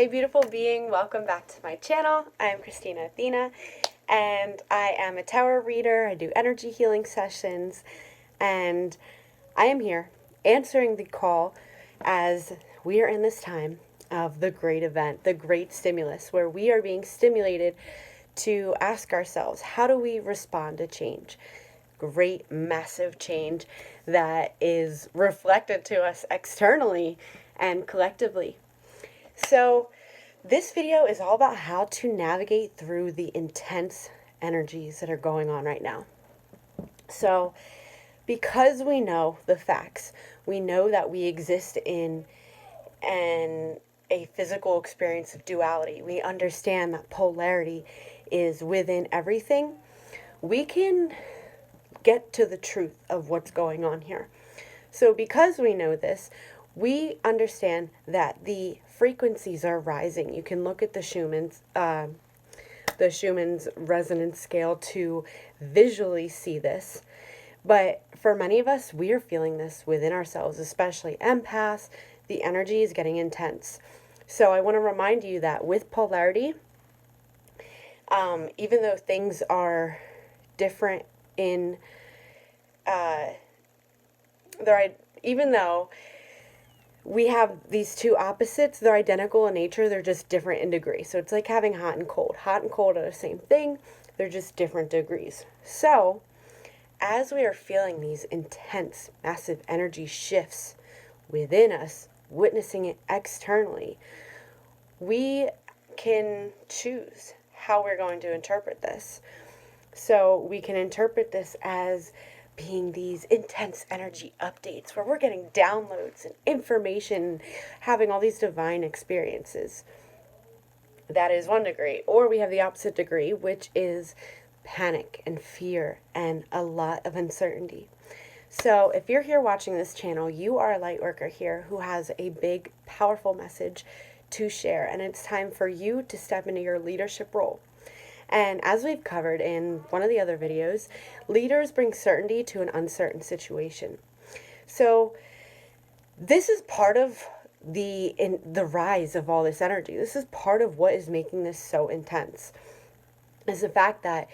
Hey beautiful being, welcome back to my channel. I'm Christina Athena and I am a tarot reader. I do energy healing sessions and I am here answering the call as we are in this time of the great event, the great stimulus, where we are being stimulated to ask ourselves, how do we respond to change? Great, massive change that is reflected to us externally and collectively. So this video is all about how to navigate through the intense energies that are going on right now. So because we know the facts, we know that we exist in a physical experience of duality. We understand that polarity is within everything. We can get to the truth of what's going on here. So because we know this, we understand that the frequencies are rising. You can look at the Schumann's resonance scale to visually see this. But for many of us, we are feeling this within ourselves, especially empaths. The energy is getting intense. So I want to remind you that with polarity, even though things are different in, even though we have these two opposites, they're identical in nature, they're just different in degree. So it's like having hot and cold. Hot and cold are the same thing, they're just different degrees. So as we are feeling these intense, massive energy shifts within us, witnessing it externally, we can choose how we're going to interpret this. So we can interpret this as being these intense energy updates where we're getting downloads and information, having all these divine experiences. That is one degree. Or we have the opposite degree, which is panic and fear and a lot of uncertainty. So if you're here watching this channel, you are a light worker here who has a big, powerful message to share. And it's time for you to step into your leadership role. And as we've covered in one of the other videos, leaders bring certainty to an uncertain situation. So this is part of the rise of all this energy. This is part of what is making this so intense, is the fact that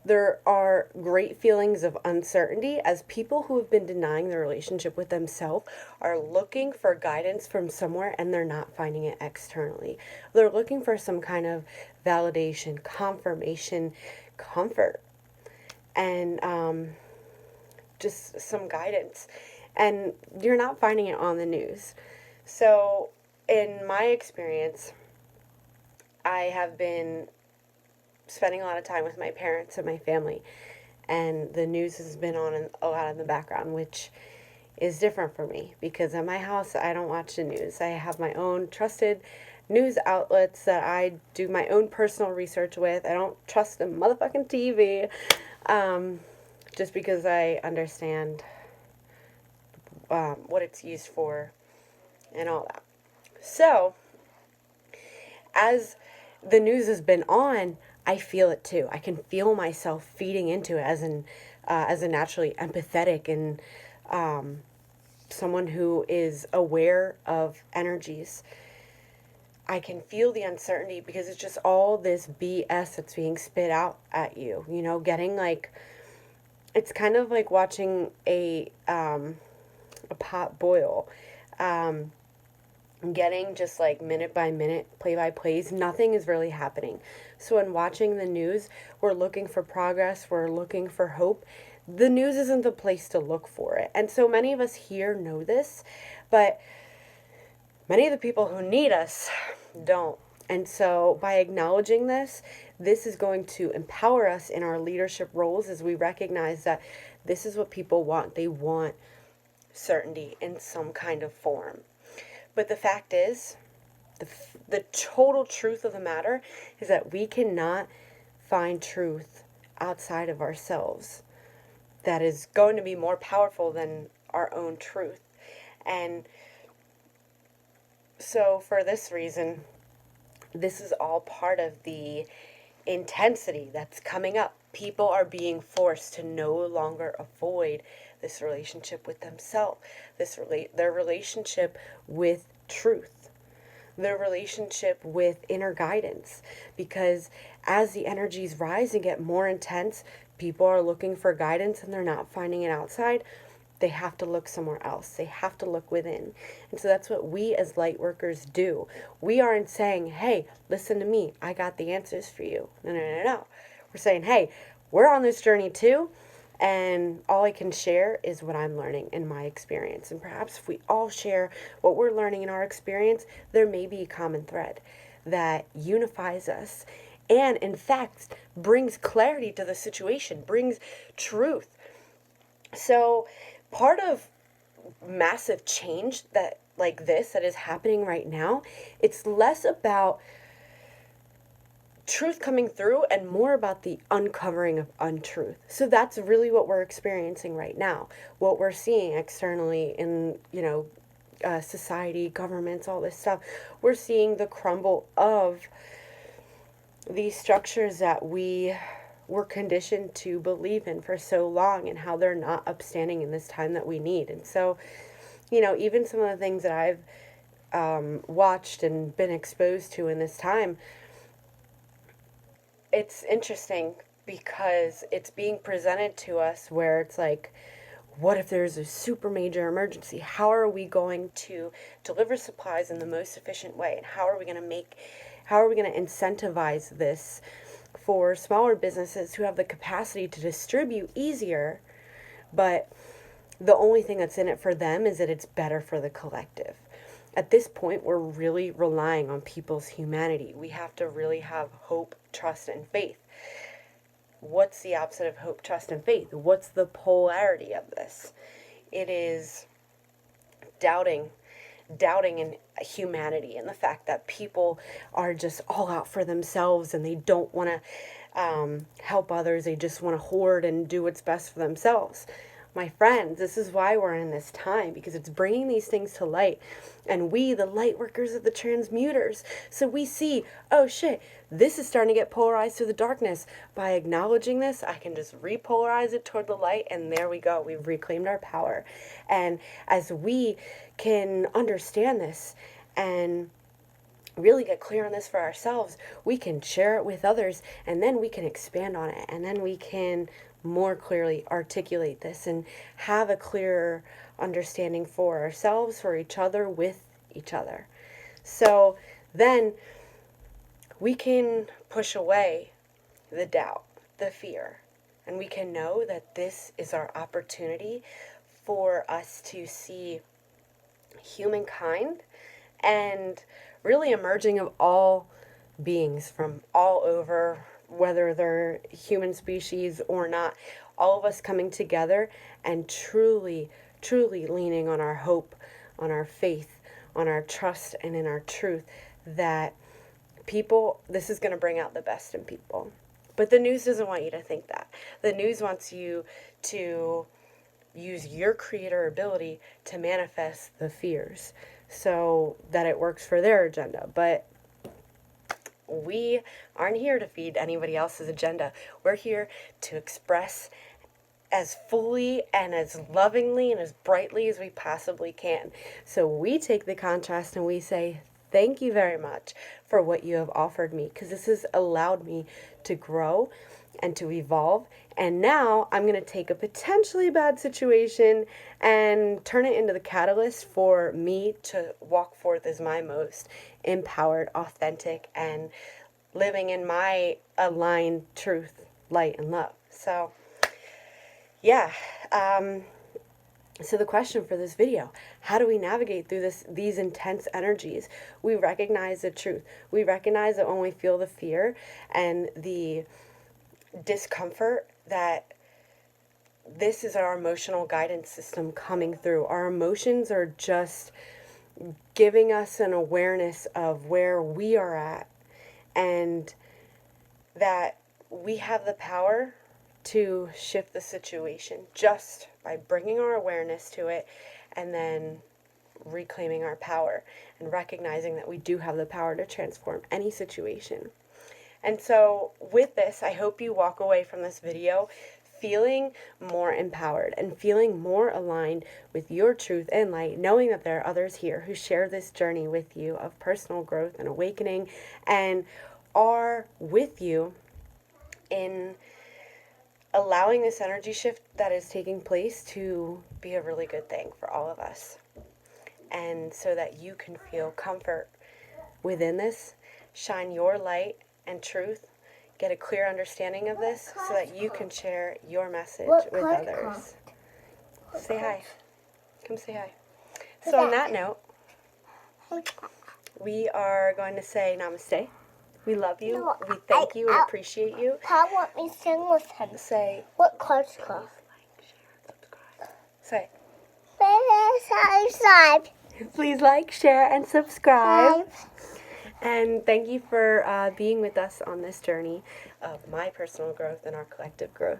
there are great feelings of uncertainty as people who have been denying their relationship with themselves are looking for guidance from somewhere and they're not finding it externally. They're looking for some kind of validation, confirmation, comfort, and just some guidance. And you're not finding it on the news. So in my experience, I have been spending a lot of time with my parents and my family, and the news has been on a lot in the background, which is different for me because at my house I don't watch the news. I have my own trusted news outlets that I do my own personal research with. I don't trust the motherfucking TV, just because I understand what it's used for and all that. So as the news has been on, I feel it too. I can feel myself feeding into it as a naturally empathetic and someone who is aware of energies. I can feel the uncertainty because it's just all this BS that's being spit out at you. You know, getting like, it's kind of like watching a pot boil. Getting just like minute by minute, play by plays, nothing is really happening. So in watching the news, we're looking for progress, we're looking for hope. The news isn't the place to look for it. And so many of us here know this, but many of the people who need us don't. And so by acknowledging this, this is going to empower us in our leadership roles as we recognize that this is what people want. They want certainty in some kind of form. But the fact is, the total truth of the matter is that we cannot find truth outside of ourselves that is going to be more powerful than our own truth. And so for this reason, this is all part of the intensity that's coming up. People are being forced to no longer avoid this relationship with themselves, their relationship with truth. the relationship with inner guidance, because as the energies rise and get more intense, people are looking for guidance and they're not finding it outside. They have to look somewhere else. They have to look within. And so that's what we as light workers do. We aren't saying, hey, listen to me, I got the answers for you. No, no, no, no. We're saying, hey, we're on this journey too, and all I can share is what I'm learning in my experience. And perhaps if we all share what we're learning in our experience, there may be a common thread that unifies us and, in fact, brings clarity to the situation, brings truth. So part of massive change that like this that is happening right now, it's less about truth coming through and more about the uncovering of untruth. So that's really what we're experiencing right now. What we're seeing externally in, society, governments, all this stuff. We're seeing the crumble of these structures that we were conditioned to believe in for so long, and how they're not upstanding in this time that we need. And so, even some of the things that I've watched and been exposed to in this time, it's interesting because it's being presented to us where it's like, what if there's a super major emergency? How are we going to deliver supplies in the most efficient way? And how are we going to incentivize this for smaller businesses who have the capacity to distribute easier, but the only thing that's in it for them is that it's better for the collective? At this point, we're really relying on people's humanity. We have to really have hope, trust, and faith. What's the opposite of hope, trust, and faith? What's the polarity of this? It is doubting in humanity and the fact that people are just all out for themselves and they don't want to help others. They just want to hoard and do what's best for themselves. My friends, this is why we're in this time, because it's bringing these things to light. And we, the light workers, are the transmuters. So we see, oh shit, this is starting to get polarized to the darkness. By acknowledging this, I can just repolarize it toward the light, and there we go. We've reclaimed our power. And as we can understand this and really get clear on this for ourselves, we can share it with others, and then we can expand on it, and then we can more clearly articulate this and have a clearer understanding for ourselves, for each other, with each other. So then we can push away the doubt, the fear, and we can know that this is our opportunity for us to see humankind and really emerging of all beings from all over, whether they're human species or not, all of us coming together and truly leaning on our hope, on our faith, on our trust, and in our truth, that this is going to bring out the best in people. But the news doesn't want you to think that. The news wants you to use your creator ability to manifest the fears so that it works for their agenda. But we aren't here to feed anybody else's agenda. We're here to express as fully and as lovingly and as brightly as we possibly can. So we take the contrast and we say, thank you very much for what you have offered me, because this has allowed me to grow and to evolve. And now I'm going to take a potentially bad situation and turn it into the catalyst for me to walk forth as my most empowered, authentic, and living in my aligned truth, light, and love. So, yeah. So the question for this video, how do we navigate through these intense energies? We recognize the truth. We recognize that when we feel the fear and the discomfort, that this is our emotional guidance system coming through. Our emotions are just giving us an awareness of where we are at, and that we have the power to shift the situation just by bringing our awareness to it and then reclaiming our power and recognizing that we do have the power to transform any situation. And so with this, I hope you walk away from this video feeling more empowered and feeling more aligned with your truth and light, knowing that there are others here who share this journey with you of personal growth and awakening and are with you in allowing this energy shift that is taking place to be a really good thing for all of us. And so that you can feel comfort within this, shine your light and truth, get a clear understanding of this so that you can share your message with others. Say hi. Come say hi. So on that note, we are going to say namaste. We love you. No, We thank you and appreciate you. Pa want me to sing with him. Say, What card's called? say, Subscribe. please like, share, and subscribe. And thank you for being with us on this journey of my personal growth and our collective growth.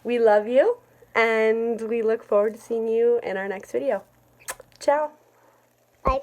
We love you, and we look forward to seeing you in our next video. Ciao. Bye.